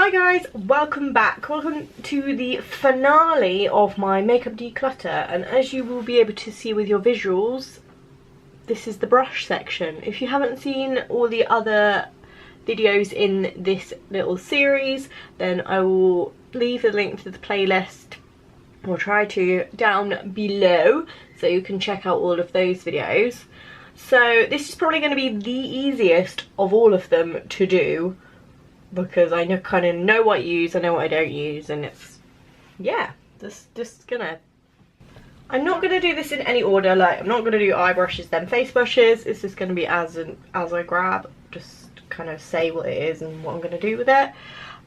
Hi guys, welcome back. Welcome to the finale of my makeup declutter, and as you will be able to see with your visuals, this is the brush section. If you haven't seen all the other videos in this little series, then I will leave a link to the playlist, or try to, down below, so you can check out all of those videos. So this is probably going to be the easiest of all of them to do, because I kind of know what I use, I know what I don't use, and it's, yeah, just gonna... I'm not gonna do this in any order. Like, I'm not gonna do eye brushes then face brushes. It's just gonna be as I grab, just kind of say what it is and what I'm gonna do with it.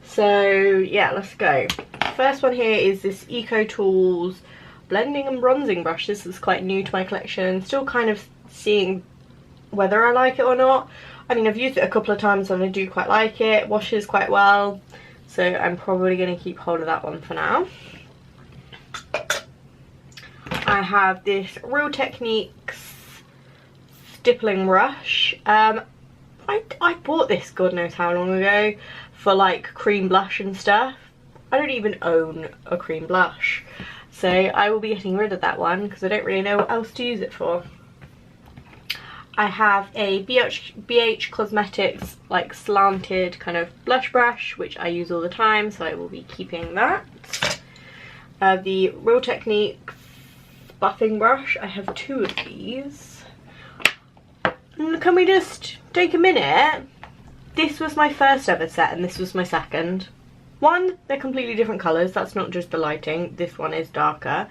So yeah, let's go. First one here is this Eco Tools blending and bronzing brush. This is quite new to my collection. Still kind of seeing whether I like it or not. I mean, I've used it a couple of times and I do quite like it. Washes quite well, so I'm probably going to keep hold of that one for now. I have this Real Techniques stippling brush. I bought this God knows how long ago for like cream blush and stuff. I don't even own a cream blush, so I will be getting rid of that one because I don't really know what else to use it for. I have a BH Cosmetics like slanted kind of blush brush, which I use all the time, so I will be keeping that. The Real Techniques buffing brush. I have two of these. And can we just take a minute? This was my first ever set and this was my second. One, they're completely different colours. That's not just the lighting. This one is darker.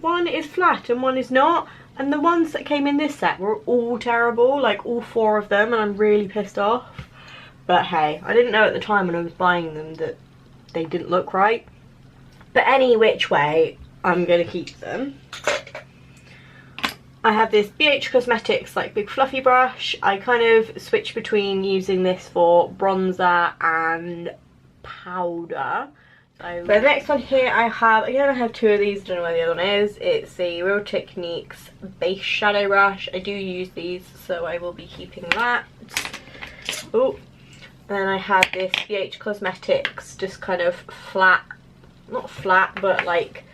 One is flat and one is not. And the ones that came in this set were all terrible, like all four of them, and I'm really pissed off. But hey, I didn't know at the time when I was buying them that they didn't look right. But any which way, I'm going to keep them. I have this BH Cosmetics like big fluffy brush. I kind of switch between using this for bronzer and powder. So the next one here I have two of these, don't know where the other one is. It's the Real Techniques base shadow brush. I do use these, so I will be keeping that. Oh, and then I have this BH Cosmetics just kind of flat, not flat, but like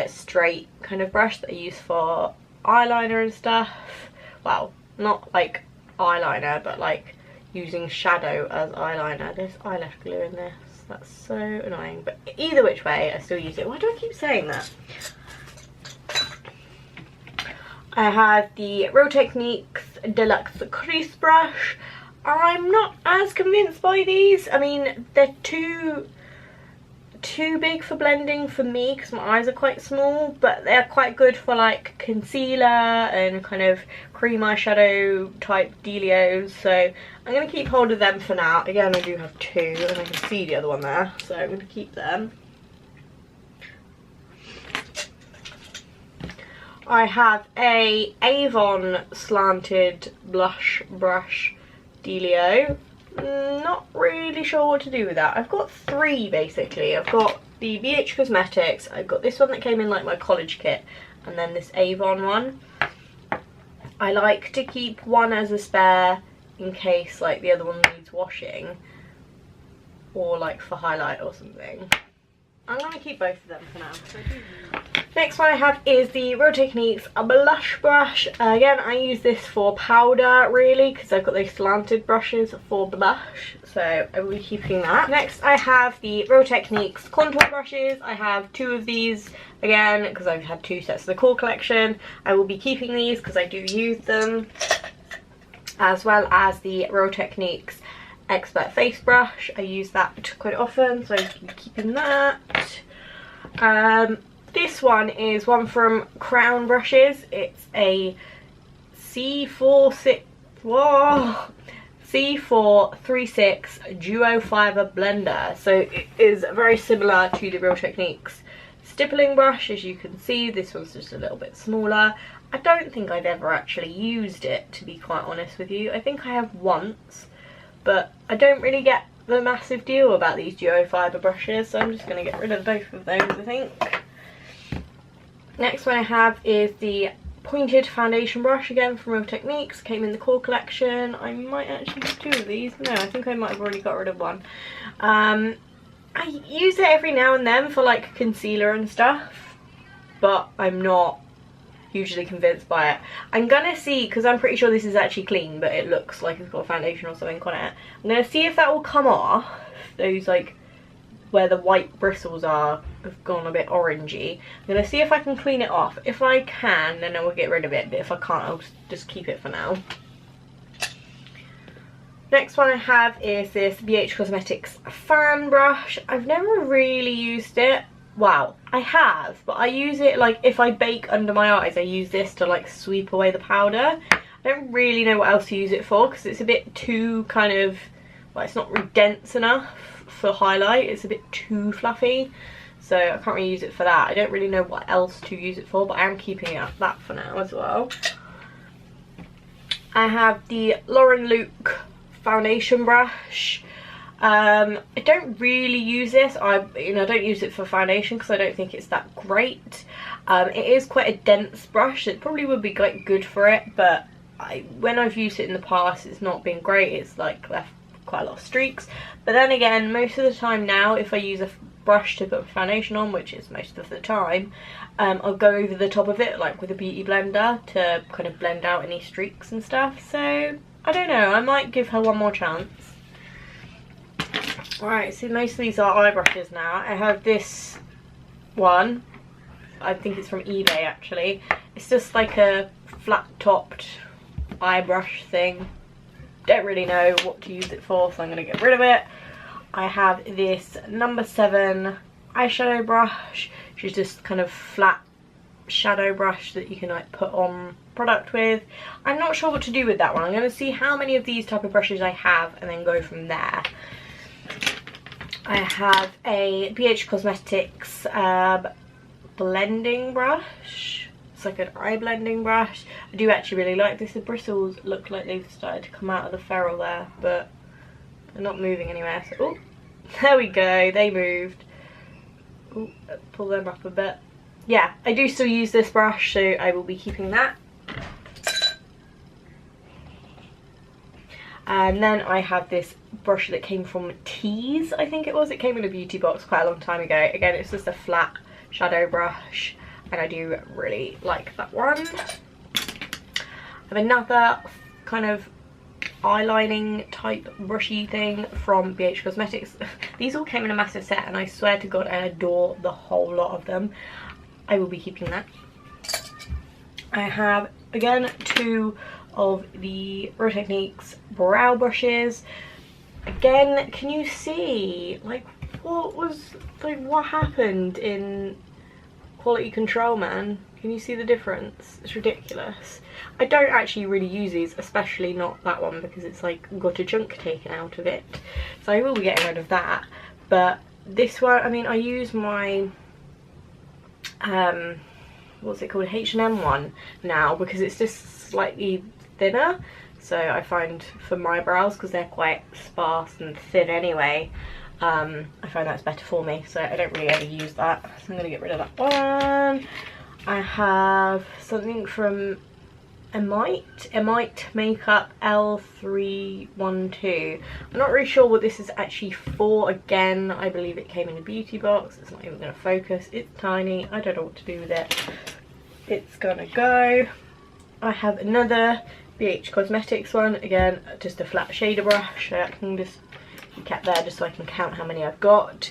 straight kind of brush that I use for eyeliner and stuff. Well, not like eyeliner, but like using shadow as eyeliner. There's eyelash glue in this. That's so annoying, but either which way I still use it. Why do I keep saying that? I have the Real Techniques Deluxe Crease Brush. I'm not as convinced by these. I mean, they're too big for blending for me because my eyes are quite small, but they're quite good for like concealer and kind of cream eyeshadow type dealios, so I'm going to keep hold of them for now. Again, I do have two and I can see the other one there, so I'm going to keep them. I have a Avon slanted blush brush dealio. Not really sure what to do with that. I've got three basically. I've got the BH Cosmetics, I've got this one that came in like my college kit, and then this Avon one. I like to keep one as a spare in case like the other one needs washing or like for highlight or something. I'm going to keep both of them for now. Next one I have is the Real Techniques blush brush. Again, I use this for powder really because I've got those slanted brushes for blush, so I will be keeping that. Next I have the Real Techniques contour brushes. I have two of these again because I've had two sets of the core collection. I will be keeping these because I do use them, as well as the Real Techniques Expert Face Brush. I use that quite often, so I'm keeping that. This one is one from Crown Brushes. It's a C436 Duo Fiber Blender. So it is very similar to the Real Techniques stippling brush. As you can see, this one's just a little bit smaller. I don't think I've ever actually used it, to be quite honest with you. I think I have once, but I don't really get the massive deal about these duo fibre brushes, so I'm just going to get rid of both of those, I think. Next one I have is the pointed foundation brush again from Real Techniques, came in the core collection. I might actually have 2 of these. No, I think I might have already got rid of one. I use it every now and then for like concealer and stuff, but I'm not hugely convinced by it. I'm gonna see, because I'm pretty sure this is actually clean, but it looks like it's got a foundation or something on it. I'm gonna see if that will come off. Those like where the white bristles are have gone a bit orangey. I'm gonna see if I can clean it off. If I can, then I will get rid of it, but if I can't, I'll just keep it for now. Next one I have is this BH Cosmetics fan brush. I've never really used it. Wow, I have, but I use it like if I bake under my eyes, I use this to like sweep away the powder. I don't really know what else to use it for because it's a bit too kind of, well, it's not really dense enough for highlight. It's a bit too fluffy, so I can't really use it for that. I don't really know what else to use it for, but I am keeping it that for now as well. I have the Lauren Luke foundation brush. I don't really use this. I don't use it for foundation because I don't think it's that great. It is quite a dense brush. It probably would be quite good for it, but when I've used it in the past, it's not been great. It's like left quite a lot of streaks. But then again, most of the time now, if I use a brush to put foundation on, which is most of the time, I'll go over the top of it like with a beauty blender to kind of blend out any streaks and stuff. So I don't know, I might give her one more chance. Right, so most of these are eye brushes now. I have this one, I think it's from eBay actually. It's just like a flat topped eye brush thing. Don't really know what to use it for, so I'm going to get rid of it. I have this number 7 eyeshadow brush, which is just kind of flat shadow brush that you can like put on product with. I'm not sure what to do with that one. I'm going to see how many of these type of brushes I have and then go from there. I have a BH Cosmetics blending brush. It's like an eye blending brush. I do actually really like this. The bristles look like they've started to come out of the ferrule there, but they're not moving anywhere. So, oh, there we go. They moved. Oh, pull them up a bit. Yeah, I do still use this brush, so I will be keeping that. And then I have this brush that came from Tbis, I think it was. It came in a beauty box quite a long time ago. Again, it's just a flat shadow brush, and I do really like that one. I have another kind of eyelining type brushy thing from BH Cosmetics. These all came in a massive set, and I swear to God, I adore the whole lot of them. I will be keeping that. I have, again, 2 of the Real Techniques brow brushes. Again, can you see like what happened in quality control, man? Can you see the difference? It's ridiculous. I don't actually really use these, especially not that one, because it's like got a chunk taken out of it, so I will be getting rid of that. But this one, I mean, I use my what's it called, H&M one now, because it's just slightly thinner, so I find for my brows, because they're quite sparse and thin anyway, I find that's better for me, so I don't really ever use that, so I'm going to get rid of that one. I have something from Emite Makeup L312. I'm not really sure what this is actually for. Again, I believe it came in a beauty box. It's not even going to focus. It's tiny. I don't know what to do with it. It's gonna go. I have another BH Cosmetics one. Again, just a flat shader brush. So I can just be kept there just so I can count how many I've got.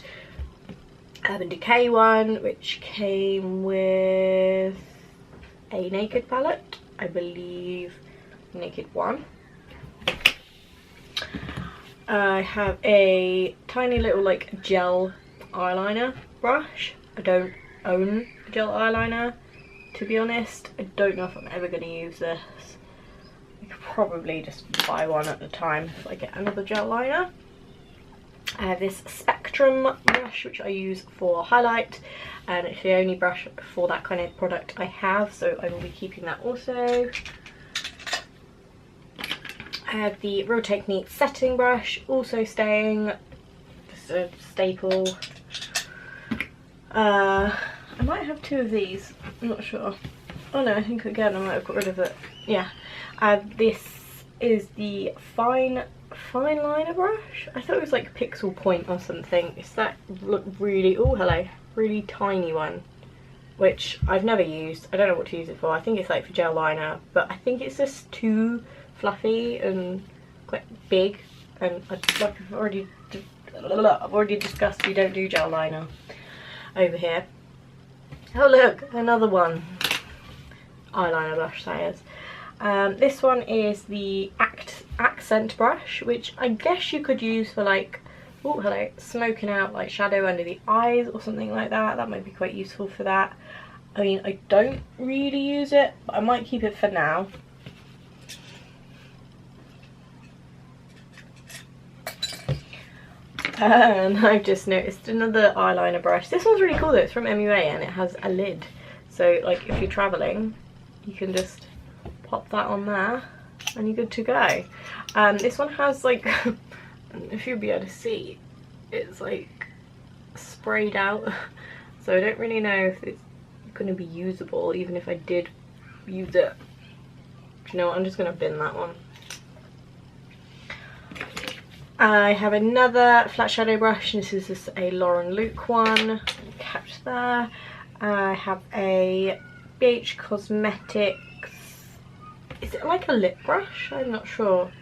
Urban Decay one, which came with a Naked palette, I believe, Naked one. I have a tiny little like gel eyeliner brush. I don't own a gel eyeliner, to be honest. I don't know if I'm ever going to use this. I could probably just buy one at the time if I get another gel liner. I have this Spectrum brush, which I use for highlight, and it's the only brush for that kind of product I have, so I will be keeping that also. I have the Real Techniques setting brush, also staying, just a staple. I might have 2 of these, I'm not sure. Oh no, I think again I might have got rid of it. Yeah. This is the fine liner brush. I thought it was like Pixel Point or something. It's that look really, oh hello, really tiny one, which I've never used. I don't know what to use it for. I think it's like for gel liner, but I think it's just too fluffy and quite big, and I've already discussed we don't do gel liner over here. Oh look, another one. Eyeliner brush, that is. This one is the accent brush, which I guess you could use for like, oh hello, smoking out like shadow under the eyes or something like that. That might be quite useful for that. I mean, I don't really use it, but I might keep it for now. And I've just noticed another eyeliner brush. This one's really cool though, it's from MUA and it has a lid. So like if you're travelling, you can just pop that on there and you're good to go. This one has like, if you'll be able to see, it's like sprayed out. So I don't really know if it's going to be usable even if I did use it. You know what, I'm just going to bin that one. I have another flat shadow brush, and this is just a Lauren Luke one. Catch there. I have a BH Cosmetics. Is it like a lip brush? I'm not sure.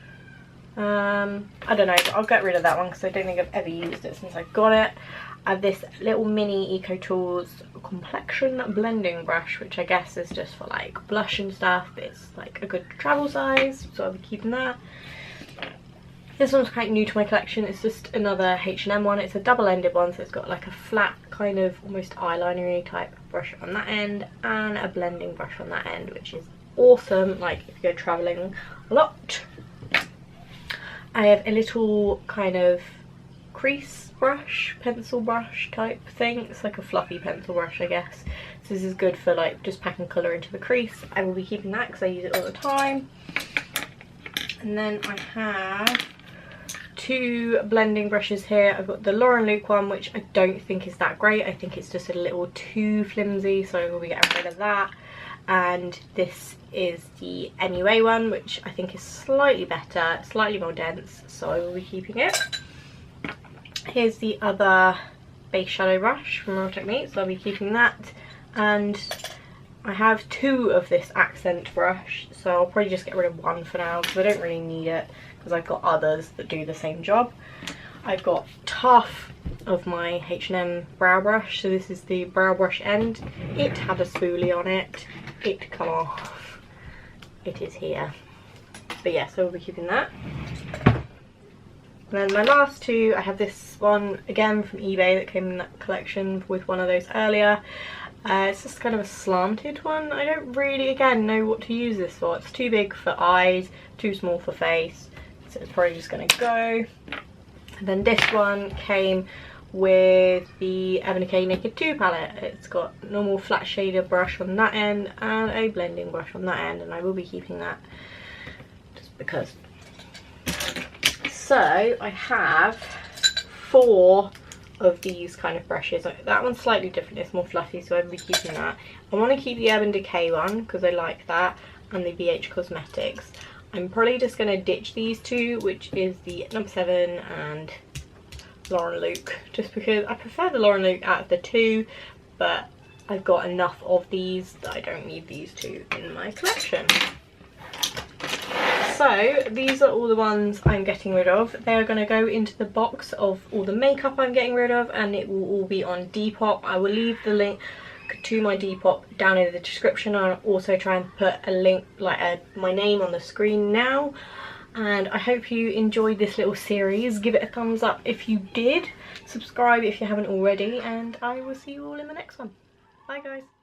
I don't know, but I'll get rid of that one because I don't think I've ever used it since I got it. I have this little mini Eco Tools complexion blending brush, which I guess is just for like blush and stuff. It's like a good travel size, so I'll be keeping that. This one's quite new to my collection. It's just another H&M one. It's a double-ended one, so it's got like a flat kind of almost eyeliner-y type brush on that end and a blending brush on that end, which is awesome like if you're traveling a lot. I have a little kind of crease brush, pencil brush type thing. It's like a fluffy pencil brush, I guess. So this is good for like just packing colour into the crease. I will be keeping that because I use it all the time. And then I have two blending brushes here. I've got the Lauren Luke one, which I don't think is that great. I think it's just a little too flimsy, so I will be getting rid of that. And this is the MUA one, which I think is slightly better, slightly more dense, so I will be keeping it. Here's the other base shadow brush from Real Techniques, so I'll be keeping that. And I have two of this accent brush, so I'll probably just get rid of one for now because I don't really need it because I've got others that do the same job. I've got half of my H&M brow brush, so this is the brow brush end. It had a spoolie on it. It come off. It is here. But yeah, so we'll be keeping that. And then my last two, I have this one again from eBay that came in that collection with one of those earlier. It's just kind of a slanted one. I don't really, again, know what to use this for. It's too big for eyes, too small for face, so it's probably just going to go. And then this one came with the Urban Decay Naked 2 palette. It's got normal flat shader brush on that end and a blending brush on that end, and I will be keeping that just because. So I have 4 of these kind of brushes. That one's slightly different, it's more fluffy, so I'll be keeping that. I want to keep the Urban Decay one because I like that, and the BH Cosmetics. I'm probably just going to ditch these two, which is the No. 7 and Lauren Luke, just because I prefer the Lauren Luke out of the two, but I've got enough of these that I don't need these two in my collection. So these are all the ones I'm getting rid of. They're going to go into the box of all the makeup I'm getting rid of, and it will all be on Depop. I will leave the link to my Depop down in the description. I'll also try and put a link, like my name on the screen now. And I hope you enjoyed this little series. Give it a thumbs up if you did. Subscribe if you haven't already, and I will see you all in the next one. Bye guys.